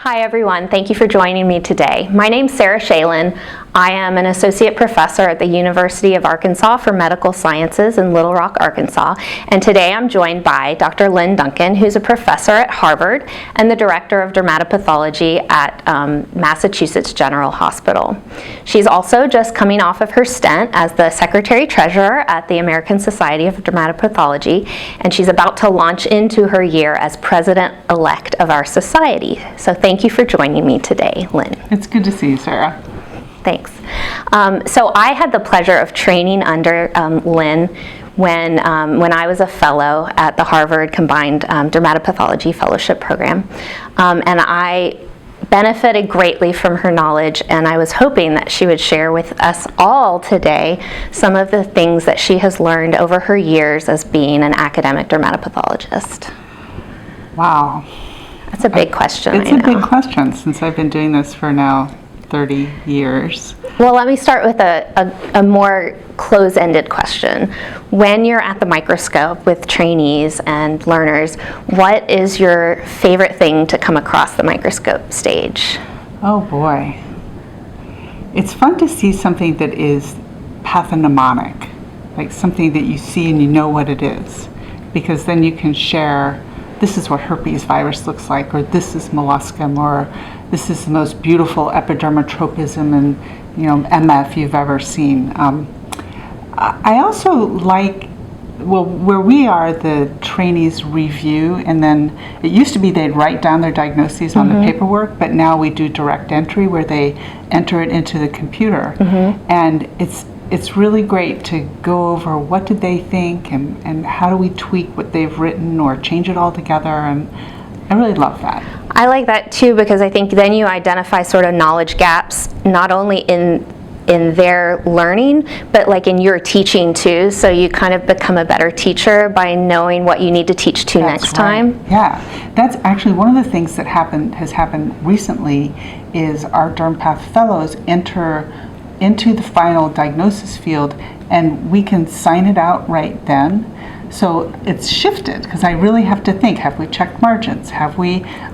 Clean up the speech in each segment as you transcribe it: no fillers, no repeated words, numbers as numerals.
Hi everyone, thank you for joining me today. My name's Sara Shalin. I am an associate professor at the University of Arkansas for Medical Sciences in Little Rock, Arkansas, and today I'm joined by Dr. Lyn Duncan, who's a professor at Harvard and the director of dermatopathology at Massachusetts General Hospital. She's also just coming off of her stint as the secretary-treasurer at the American Society of Dermatopathology, and she's about to launch into her year as president-elect of our society. So thank you for joining me today, Lyn. It's good to see you, Sarah. Thanks. So I had the pleasure of training under Lyn when I was a fellow at the Harvard Combined Dermatopathology Fellowship Program. And I benefited greatly from her knowledge, and I was hoping that she would share with us all today some of the things that she has learned over her years as being an academic dermatopathologist. Wow. That's a big question. It's a big question since I've been doing this for now 30 years. Well, let me start with a more close-ended question. When you're at the microscope with trainees and learners, what is your favorite thing to come across the microscope stage? Oh boy. It's fun to see something that is pathognomonic, like something that you see and you know what it is, because then you can share, this is what herpes virus looks like, or this is molluscum, or this is the most beautiful epidermotropism and MF you've ever seen. I also like, well, where we are, the trainees review, and then it used to be they'd write down their diagnoses on the paperwork, but now we do direct entry where they enter it into the computer. And it's really great to go over what did they think and how do we tweak what they've written or change it all together, and I really love that. I like that too, because I think then you identify sort of knowledge gaps, not only in their learning, but like in your teaching too, so you kind of become a better teacher by knowing what you need to teach to next time. Yeah, that's actually one of the things that has happened recently is our DermPath fellows enter into the final diagnosis field, and we can sign it out right then. So it's shifted, because I really have to think, have we checked margins?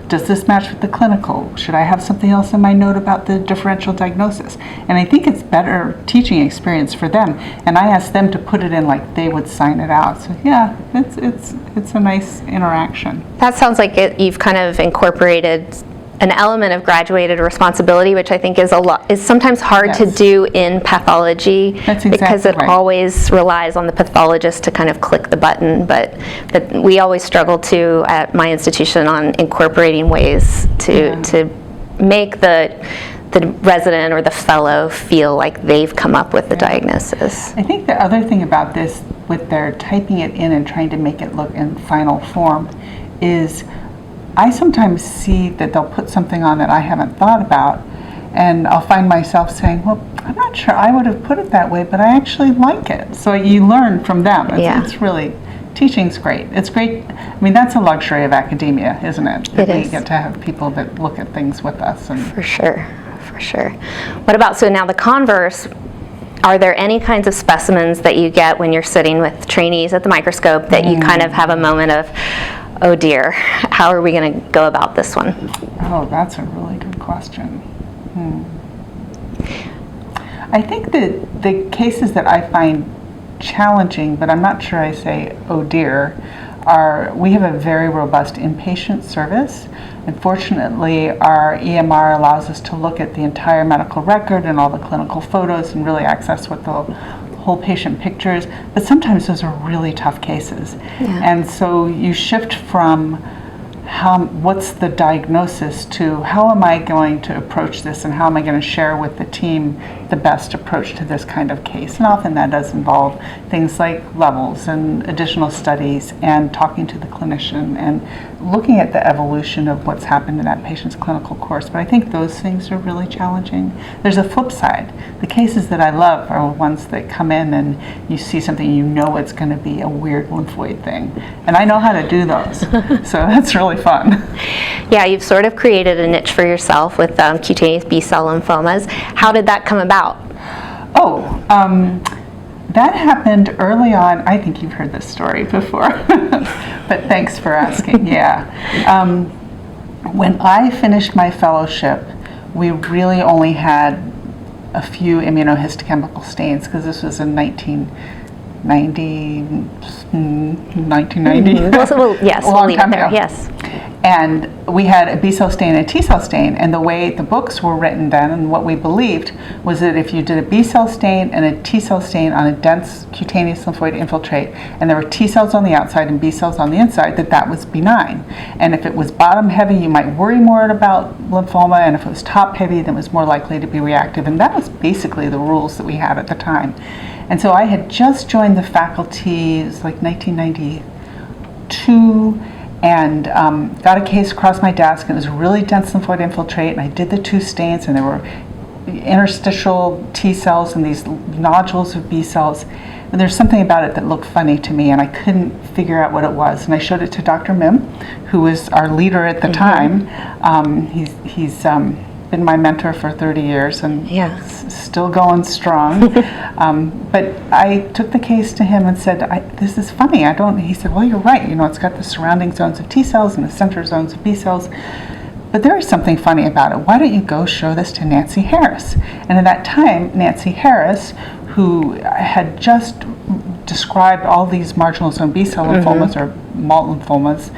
Does this match with the clinical? Should I have something else in my note about the differential diagnosis? And I think it's better teaching experience for them. And I ask them to put it in like they would sign it out. So yeah, it's a nice interaction. That sounds like you've kind of incorporated an element of graduated responsibility, which I think is sometimes hard to do in pathology. That's exactly because it right. always relies on the pathologist to kind of click the button, but we always struggle to at my institution on incorporating ways to make the resident or the fellow feel like they've come up with the diagnosis. I think the other thing about this, with their typing it in and trying to make it look in final form, is I sometimes see that they'll put something on that I haven't thought about, and I'll find myself saying, well, I'm not sure I would have put it that way, but I actually like it. So you learn from them. It's really, teaching's great. It's great. I mean, that's a luxury of academia, isn't it? It is. We get to have people that look at things with us. For sure. What about, so now the converse, are there any kinds of specimens that you get when you're sitting with trainees at the microscope that you kind of have a moment of, oh dear, how are we going to go about this one? Oh, that's a really good question. I think that the cases that I find challenging, but I'm not sure I say, oh dear, we have a very robust inpatient service. Unfortunately, our EMR allows us to look at the entire medical record and all the clinical photos and really access what the whole patient pictures, but sometimes those are really tough cases. And so you shift from what's the diagnosis to how am I going to approach this, and how am I going to share with the team the best approach to this kind of case. And often that does involve things like levels and additional studies and talking to the clinician and looking at the evolution of what's happened in that patient's clinical course. But I think those things are really challenging. There's a flip side. The cases that I love are ones that come in and you see something, you know it's going to be a weird lymphoid thing. And I know how to do those. So that's really fun. Yeah, you've sort of created a niche for yourself with cutaneous Bcell lymphomas. How did that come about? That happened early on. I think you've heard this story before, but thanks for asking. When I finished my fellowship, we really only had a few immunohistochemical stains, because this was in 1990. Well, yes, we'll leave it there. Yes. And we had a B-cell stain and a T-cell stain, and the way the books were written then and what we believed was that if you did a B-cell stain and a T-cell stain on a dense cutaneous lymphoid infiltrate, and there were T-cells on the outside and B-cells on the inside, that was benign. And if it was bottom heavy, you might worry more about lymphoma, and if it was top heavy, then it was more likely to be reactive. And that was basically the rules that we had at the time. And so I had just joined the faculty, it was like 1992, and got a case across my desk, and it was a really dense lymphoid infiltrate, and I did the 2 stains, and there were interstitial T cells and these nodules of B cells. And there's something about it that looked funny to me, and I couldn't figure out what it was. And I showed it to Dr. Mim, who was our leader at the time. He's been my mentor for 30 years and still going strong. But I took the case to him and said, this is funny. He said, well, you're right. It's got the surrounding zones of T cells and the center zones of B cells. But there is something funny about it. Why don't you go show this to Nancy Harris? And at that time, Nancy Harris, who had just described all these marginal zone B-cell lymphomas or malt lymphomas,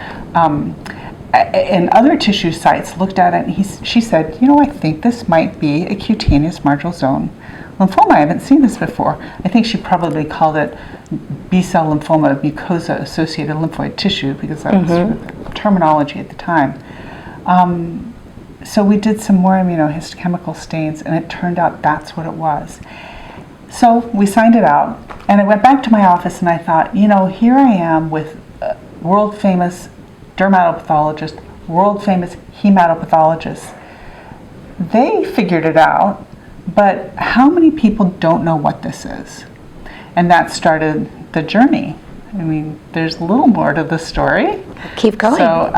and other tissue sites, looked at it, and she said, I think this might be a cutaneous marginal zone lymphoma. I haven't seen this before. I think she probably called it B-cell lymphoma, mucosa-associated lymphoid tissue, because that was the terminology at the time. So we did some more immunohistochemical stains, and it turned out that's what it was. So we signed it out, and I went back to my office, and I thought, here I am with world-famous dermatopathologist, world-famous hematopathologist. They figured it out, but how many people don't know what this is? And that started the journey. There's a little more to the story. Keep going. So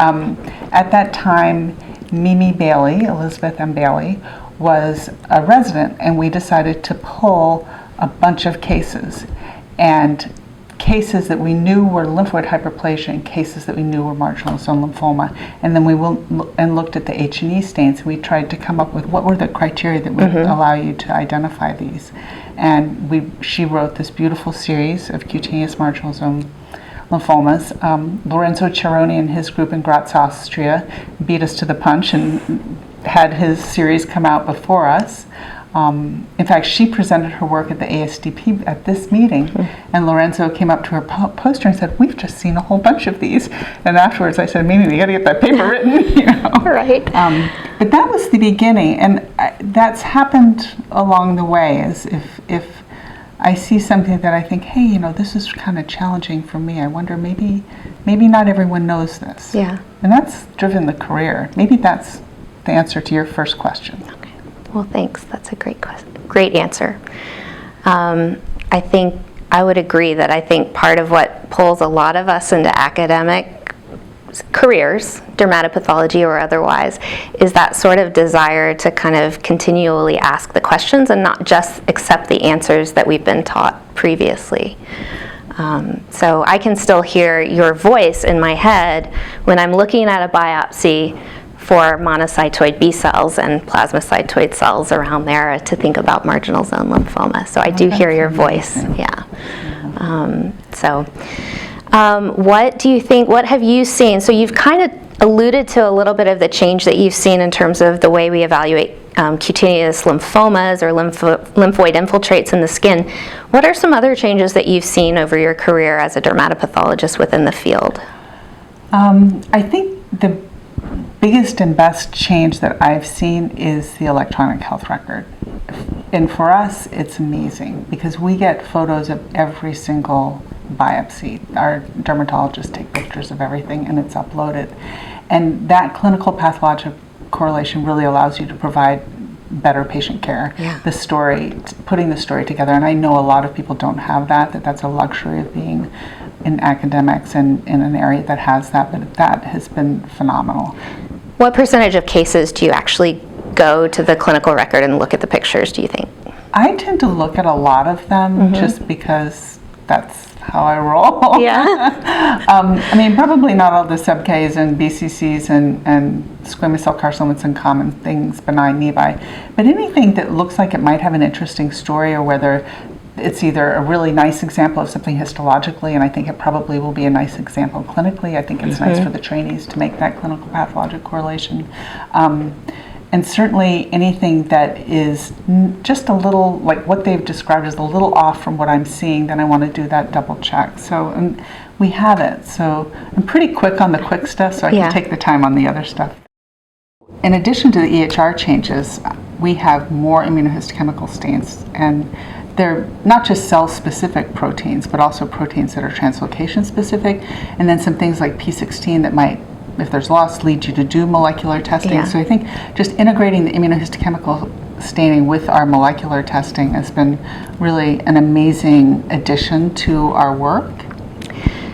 at that time, Mimi Bailey, Elizabeth M. Bailey, was a resident, and we decided to pull a bunch of cases. And cases that we knew were lymphoid hyperplasia and cases that we knew were marginal zone lymphoma. And then we looked at the H&E stains. We tried to come up with what were the criteria that would allow you to identify these. And she wrote this beautiful series of cutaneous marginal zone lymphomas. Lorenzo Cerrone and his group in Graz, Austria, beat us to the punch and had his series come out before us. In fact, she presented her work at the ASDP at this meeting, and Lorenzo came up to her poster and said, "We've just seen a whole bunch of these." And afterwards I said, "Mimi, we got to get that paper written." Right. But that was the beginning, and that's happened along the way. As if I see something that I think, hey, this is kind of challenging for me. I wonder maybe not everyone knows this. Yeah. And that's driven the career. Maybe that's the answer to your first question. Okay. Well, thanks. That's a great answer. I think I would agree that I think part of what pulls a lot of us into academic careers, dermatopathology or otherwise, is that sort of desire to kind of continually ask the questions and not just accept the answers that we've been taught previously. So I can still hear your voice in my head when I'm looking at a biopsy for monocytoid B cells and plasmacytoid cells around there to think about marginal zone lymphoma. So I do hear your voice. Yeah. What do you think, what have you seen? So you've kind of alluded to a little bit of the change that you've seen in terms of the way we evaluate cutaneous lymphomas or lymphoid infiltrates in the skin. What are some other changes that you've seen over your career as a dermatopathologist within the field? I think the biggest and best change that I've seen is the electronic health record. And for us, it's amazing because we get photos of every single biopsy. Our dermatologists take pictures of everything and it's uploaded. And that clinical pathologic correlation really allows you to provide better patient care. Yeah. The story, putting the story together, and I know a lot of people don't have that's a luxury of being in academics and in an area that has that, but that has been phenomenal. What percentage of cases do you actually go to the clinical record and look at the pictures, do you think? I tend to look at a lot of them just because that's how I roll. Yeah. I mean, probably not all the sub-Ks and BCCs and squamous cell carcinomas and common things, benign nevi, but anything that looks like it might have an interesting story, or whether it's either a really nice example of something histologically, and I think it probably will be a nice example clinically. I think it's nice for the trainees to make that clinical pathologic correlation. And certainly anything that is just a little, like what they've described as a little off from what I'm seeing, then I want to do that double check. So and we have it. So I'm pretty quick on the quick stuff, so I can take the time on the other stuff. In addition to the EHR changes, we have more immunohistochemical stains, and they're not just cell-specific proteins, but also proteins that are translocation-specific, and then some things like P16 that might, if there's loss, lead you to do molecular testing. So I think just integrating the immunohistochemical staining with our molecular testing has been really an amazing addition to our work.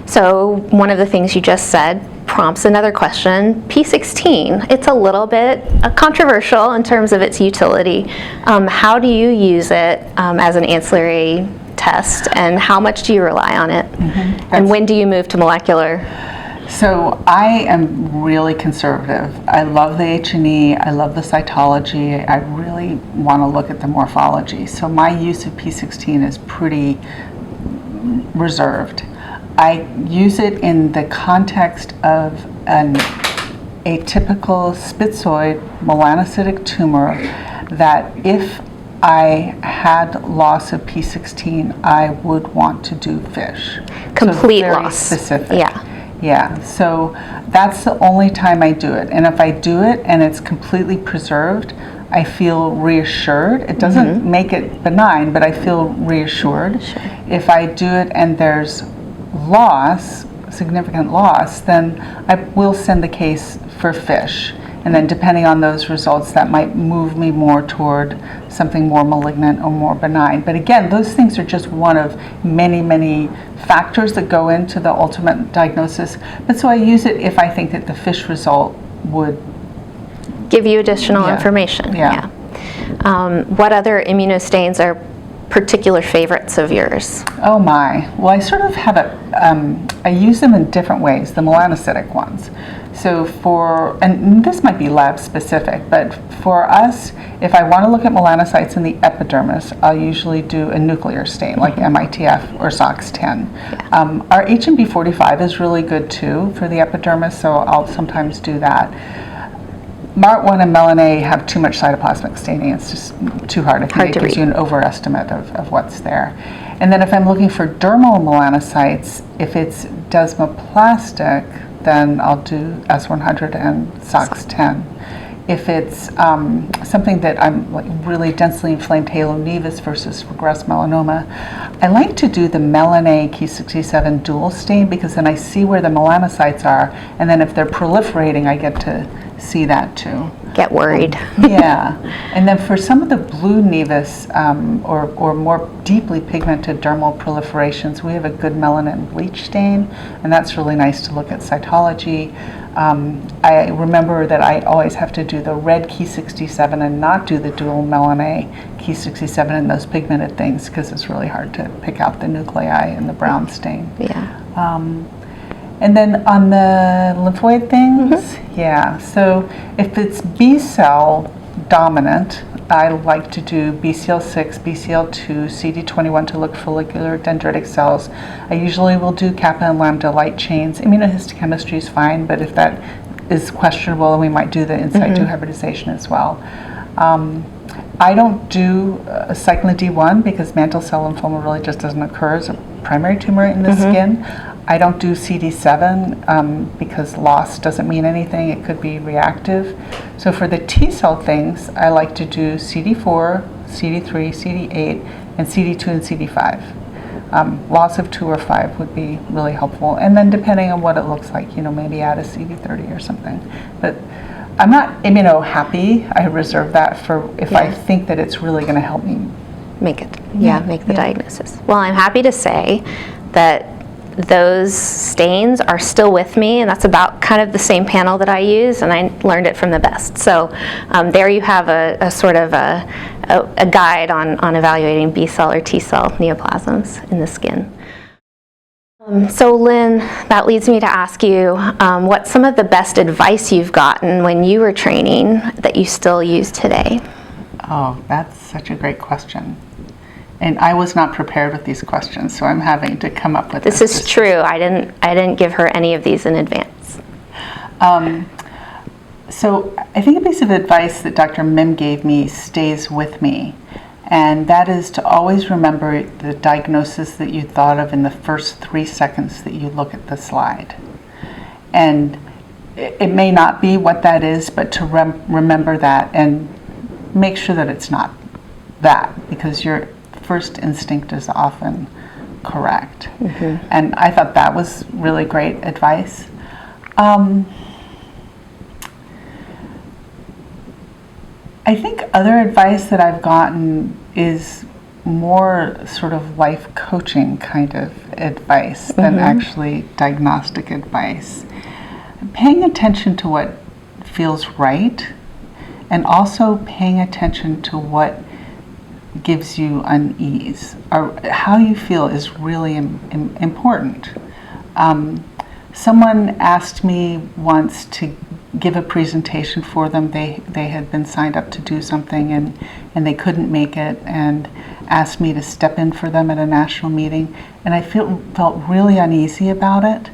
So one of the things you just said prompts another question. P16, it's a little bit controversial in terms of its utility. How do you use it as an ancillary test, and how much do you rely on it? And when do you move to molecular? So I am really conservative. I love the H&E, I love the cytology, I really want to look at the morphology. So my use of P16 is pretty reserved. I use it in the context of an atypical spitzoid melanocytic tumor that if I had loss of P16, I would want to do FISH. Complete so very loss. Specific. Yeah, so that's the only time I do it. And if I do it and it's completely preserved, I feel reassured. It doesn't make it benign, but I feel reassured. If I do it and there's loss, significant loss, then I will send the case for FISH. And then depending on those results, that might move me more toward something more malignant or more benign. But again, those things are just one of many, many factors that go into the ultimate diagnosis. But so I use it if I think that the FISH result would give you additional information. What other immunostains are particular favorites of yours? Oh my. Well, I sort of have I use them in different ways, the melanocytic ones. So and this might be lab specific, but for us, if I want to look at melanocytes in the epidermis, I'll usually do a nuclear stain like MITF or SOX10. Our HMB45 is really good too for the epidermis, so I'll sometimes do that. MART1 and Melan-A have too much cytoplasmic staining. It's just too hard. I think it gives you an overestimate of what's there. And then if I'm looking for dermal melanocytes, if it's desmoplastic, then I'll do S100 and SOX10. If it's something that I'm like really densely inflamed halo nevus versus regressed melanoma, I like to do the Melan-A Q67 dual stain, because then I see where the melanocytes are, and then if they're proliferating, I get to see that too. Get worried. And then for some of the blue nevus or more deeply pigmented dermal proliferations, we have a good melanin bleach stain, and that's really nice to look at cytology. I remember that I always have to do the red Q67 and not do the dual Melan-A Q67 in those pigmented things, because it's really hard to pick out the nuclei in the brown stain. And then on the lymphoid things, so if it's B-cell dominant, I like to do BCL6, BCL2, CD21 to look for follicular dendritic cells. I usually will do kappa and lambda light chains. Immunohistochemistry is fine, but if that is questionable, we might do the in situ hybridization as well. I don't do cyclin D1 because mantle cell lymphoma really just doesn't occur as a primary tumor in the skin. I don't do CD7 because loss doesn't mean anything. It could be reactive. So for the T cell things, I like to do CD4, CD3, CD8, and CD2 and CD5. Loss of 2 or 5 would be really helpful. And then depending on what it looks like, maybe add a CD30 or something. But I'm not immuno happy. I reserve that for if I think that it's really going to help me make the diagnosis. Well, I'm happy to say that those stains are still with me, and that's about kind of the same panel that I use, and I learned it from the best. So there you have a sort of a guide on evaluating B cell or T cell neoplasms in the skin. So Lyn, that leads me to ask you, what's some of the best advice you've gotten when you were training that you still use today? Oh, that's such a great question. And I was not prepared with these questions, so I'm having to come up with this. This is true. I didn't give her any of these in advance. So I think a piece of advice that Dr. Mim gave me stays with me. And that is to always remember the diagnosis that you thought of in the first 3 seconds that you look at the slide. And it may not be what that is, but to remember that and make sure that it's not that, because your first instinct is often correct. Mm-hmm. And I thought that was really great advice. I think other advice that I've gotten is more sort of life coaching kind of advice than actually diagnostic advice. Paying attention to what feels right, and also paying attention to what gives you unease, or how you feel is really important. Someone asked me once to give a presentation for them. They had been signed up to do something and they couldn't make it, and asked me to step in for them at a national meeting, and I felt really uneasy about it,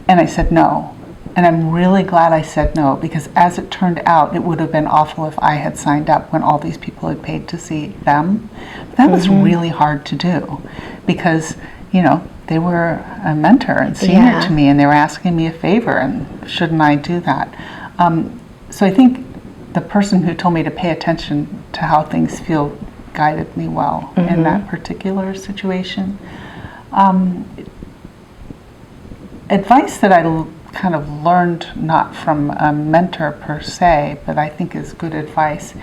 and I said no. And I'm really glad I said no, because as it turned out, it would have been awful if I had signed up when all these people had paid to see them. That was really hard to do, because they were a mentor and senior to me, and they were asking me a favor, and shouldn't I do that? So I think the person who told me to pay attention to how things feel guided me well in that particular situation. Advice that I kind of learned, not from a mentor per se, but I think is good advice,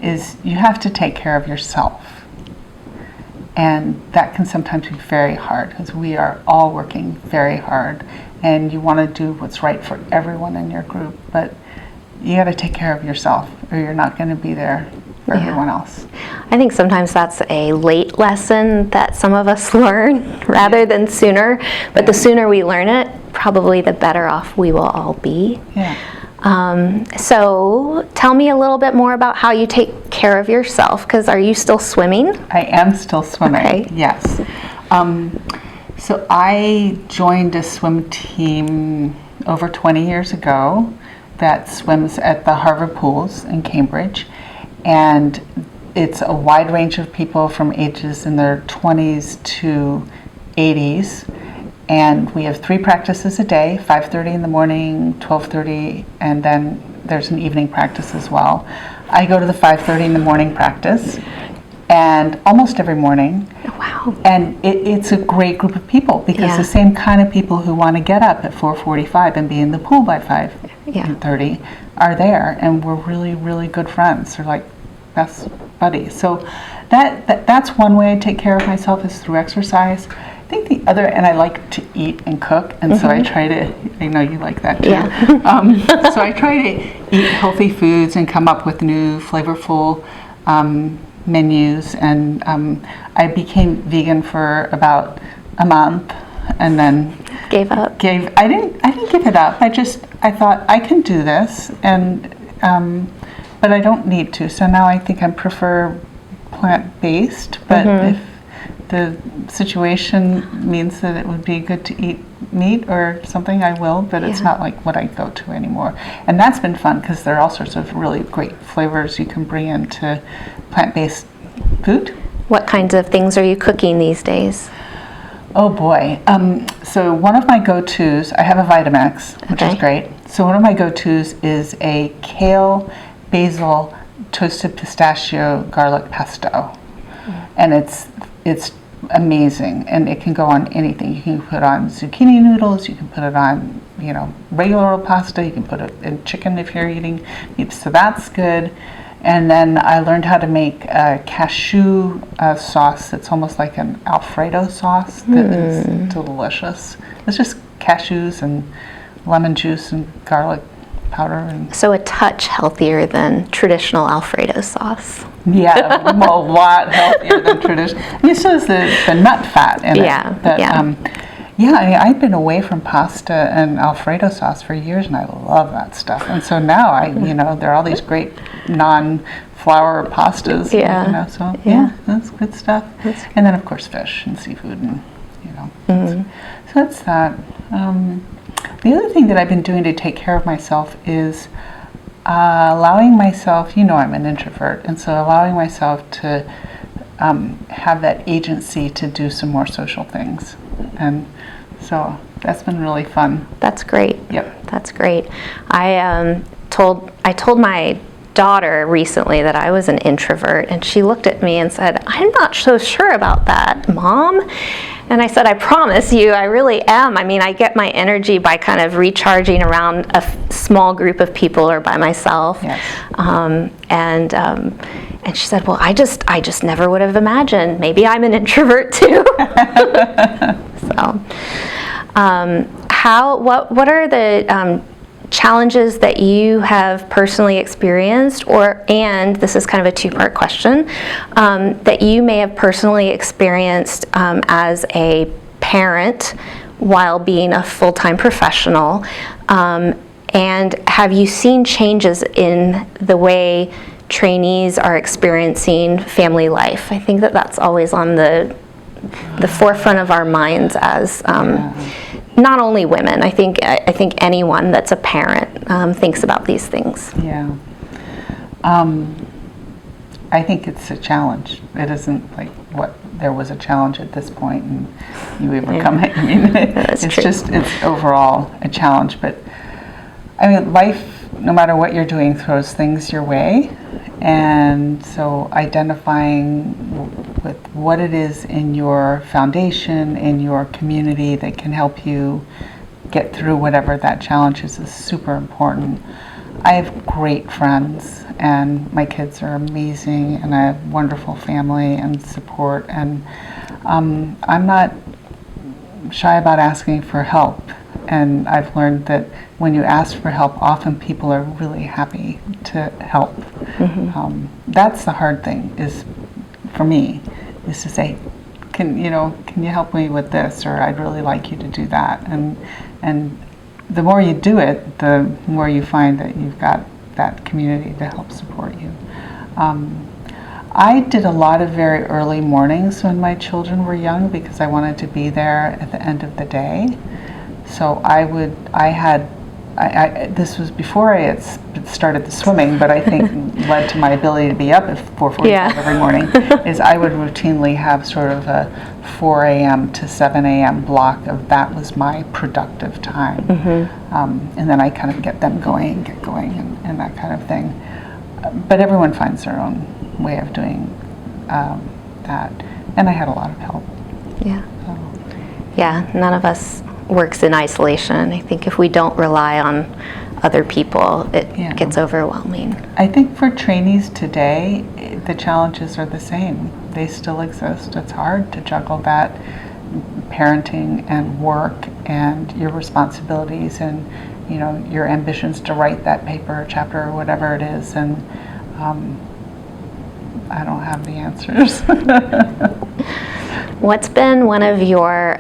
is you have to take care of yourself. And that can sometimes be very hard, because we are all working very hard, and you want to do what's right for everyone in your group, but you got to take care of yourself, or you're not going to be there for everyone else. I think sometimes that's a late lesson that some of us learn rather than sooner, but the sooner we learn it, probably the better off we will all be. So tell me a little bit more about how you take care of yourself, because are you still swimming? I am still swimming, yes. So I joined a swim team over 20 years ago that swims at the Harvard pools in Cambridge, and it's a wide range of people from ages in their 20s to 80s. And we have 3 practices a day, 5:30 in the morning, 12:30, and then there's an evening practice as well. I go to the 5:30 in the morning practice, and almost every morning. Wow. And it's a great group of people, because the same kind of people who want to get up at 4:45 and be in the pool by 5:30 are there, and we're really, really good friends. They're like best buddies. So that's one way I take care of myself, is through exercise. I think the other, and I like to eat and cook, and so I try to, I know you like that too. So I try to eat healthy foods and come up with new flavorful menus, and I became vegan for about a month, and then gave up. I didn't give it up. I thought I can do this, and but I don't need to. So now I think I prefer plant-based, but if the situation means that it would be good to eat meat or something, I will, but it's not like what I go to anymore. And that's been fun, because there are all sorts of really great flavors you can bring into plant-based food. What kinds of things are you cooking these days? Oh boy. So one of my go-tos, I have a Vitamix, which is great. So one of my go-tos is a kale, basil, toasted pistachio, garlic pesto. And it's amazing, and it can go on anything. You can put it on zucchini noodles, you can put it on, regular old pasta, you can put it in chicken if you're eating meat, so that's good. And then I learned how to make a cashew sauce that's almost like an Alfredo sauce that is delicious. It's just cashews and lemon juice and garlic powder. And so a touch healthier than traditional Alfredo sauce. Yeah, a lot healthier than traditional. I mean, so is the nut fat in it. Yeah, I mean, I've been away from pasta and Alfredo sauce for years, and I love that stuff. And so now there are all these great non-flour pastas. Yeah. So yeah, that's good stuff. And then of course fish and seafood, and so that's that. The other thing that I've been doing to take care of myself is allowing myself. I'm an introvert, and so allowing myself to have that agency to do some more social things. And so that's been really fun. That's great. Yep. That's great. I told my daughter recently that I was an introvert, and she looked at me and said, "I'm not so sure about that, Mom." And I said, "I promise you, I really am. I mean, I get my energy by kind of recharging around a small group of people or by myself." Yes. And she said, "Well, I just never would have imagined. Maybe I'm an introvert too." So, what are the challenges that you have personally experienced, and this is kind of a two-part question, that you may have personally experienced as a parent while being a full-time professional, and have you seen changes in the way trainees are experiencing family life? I think that's always on the forefront of our minds as not only women. I think anyone that's a parent thinks about these things. Yeah. I think it's a challenge. It isn't like there was a challenge at this point and you overcome it. I mean, it's overall a challenge. But I mean, life, no matter what you're doing, throws things your way. And so identifying with what it is in your foundation, in your community that can help you get through whatever that challenge is super important. I have great friends, and my kids are amazing, and I have wonderful family and support, and I'm not shy about asking for help. And I've learned that when you ask for help, often people are really happy to help. Mm-hmm. That's the hard thing, is for me, is to say, can you help me with this, or I'd really like you to do that. And the more you do it, the more you find that you've got that community to help support you. I did a lot of very early mornings when my children were young because I wanted to be there at the end of the day. So this was before I had started the swimming, but I think led to my ability to be up at 4:45 every morning, is I would routinely have sort of a 4 a.m. to 7 a.m. block of that was my productive time. Mm-hmm. And then I kind of get going, and that kind of thing. But everyone finds their own way of doing that. And I had a lot of help. Yeah. Yeah, none of us works in isolation. I think if we don't rely on other people, it gets overwhelming. I think for trainees today, the challenges are the same. They still exist. It's hard to juggle that parenting and work and your responsibilities and your ambitions to write that paper or chapter or whatever it is. And I don't have the answers. What's been one of your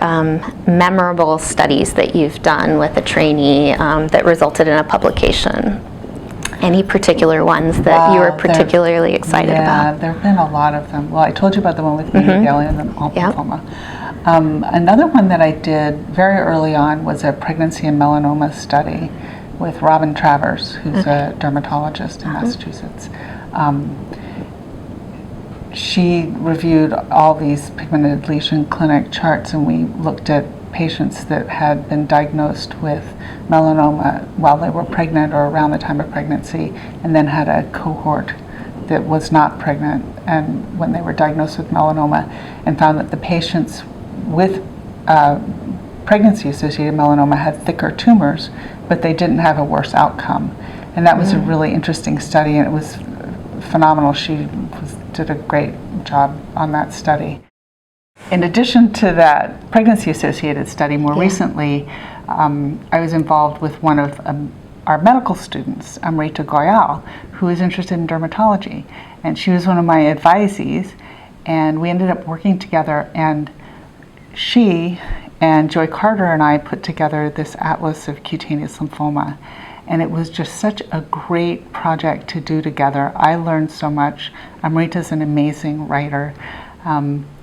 memorable studies that you've done with a trainee that resulted in a publication? Any particular ones that you were particularly excited about? Yeah, there have been a lot of them. Well, I told you about the one with Bcell and the lymphoma. Another one that I did very early on was a pregnancy and melanoma study with Robin Travers, who's a dermatologist in Massachusetts. She reviewed all these pigmented lesion clinic charts, and we looked at patients that had been diagnosed with melanoma while they were pregnant or around the time of pregnancy, and then had a cohort that was not pregnant and when they were diagnosed with melanoma, and found that the patients with pregnancy-associated melanoma had thicker tumors, but they didn't have a worse outcome. And that was a really interesting study, and it was phenomenal. She did a great job on that study. In addition to that pregnancy-associated study, more recently, I was involved with one of our medical students, Amrita Goyal, who is interested in dermatology. And she was one of my advisees, and we ended up working together, and she And Joy Carter and I put together this atlas of cutaneous lymphoma. And it was just such a great project to do together. I learned so much. Amrita's an amazing writer.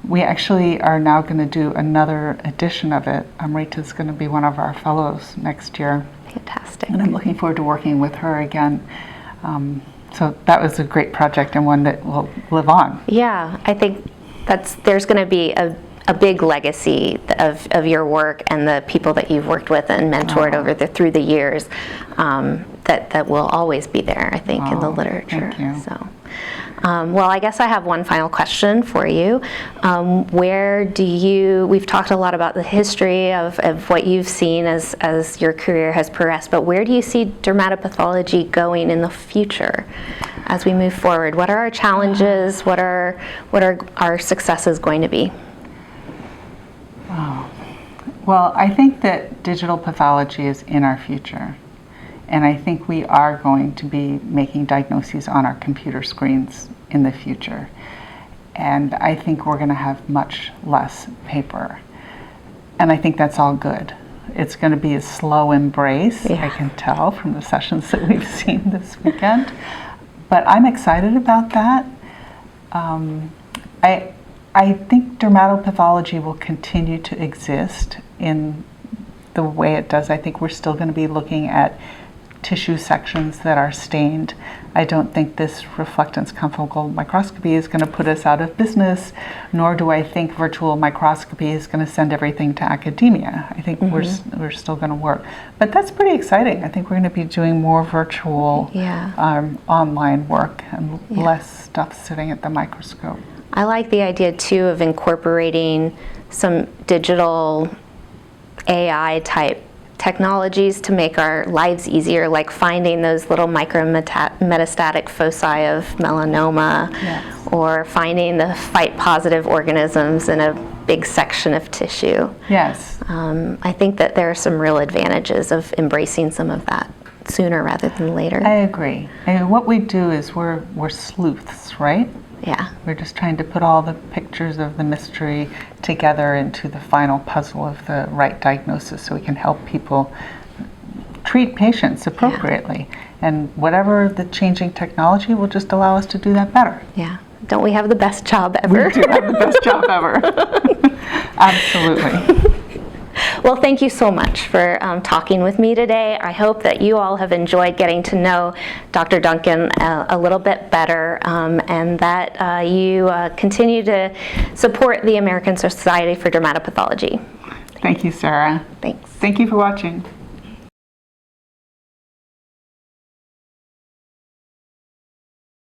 We actually are now going to do another edition of it. Amrita's going to be one of our fellows next year. Fantastic. And I'm looking forward to working with her again. So that was a great project and one that will live on. Yeah, I think there's going to be a big legacy of your work and the people that you've worked with and mentored through the years that will always be there, I think, in the literature. Thank you. So, well, I guess I have one final question for you. We've talked a lot about the history of what you've seen as your career has progressed, but where do you see dermatopathology going in the future as we move forward? What are our challenges? What are our successes going to be? Oh. Well, I think that digital pathology is in our future. And I think we are going to be making diagnoses on our computer screens in the future. And I think we're going to have much less paper. And I think that's all good. It's going to be a slow embrace, I can tell from the sessions that we've seen this weekend. But I'm excited about that. I think dermatopathology will continue to exist in the way it does. I think we're still going to be looking at tissue sections that are stained. I don't think this reflectance confocal microscopy is going to put us out of business, nor do I think virtual microscopy is going to send everything to academia. I think we're still going to work. But that's pretty exciting. I think we're going to be doing more virtual online work and less stuff sitting at the microscope. I like the idea too of incorporating some digital AI type technologies to make our lives easier, like finding those little micrometastatic foci of melanoma, or finding the fight-positive organisms in a big section of tissue. Yes. I think that there are some real advantages of embracing some of that sooner rather than later. I agree. And what we do is we're sleuths, right? Yeah. We're just trying to put all the pictures of the mystery together into the final puzzle of the right diagnosis so we can help people treat patients appropriately. And whatever the changing technology will just allow us to do that better. Yeah. Don't we have the best job ever? We do have the best job ever. Absolutely. Well, thank you so much for talking with me today. I hope that you all have enjoyed getting to know Dr. Duncan a little bit better, and that you continue to support the American Society for Dermatopathology. Thank you, Sarah. Thanks. Thank you for watching.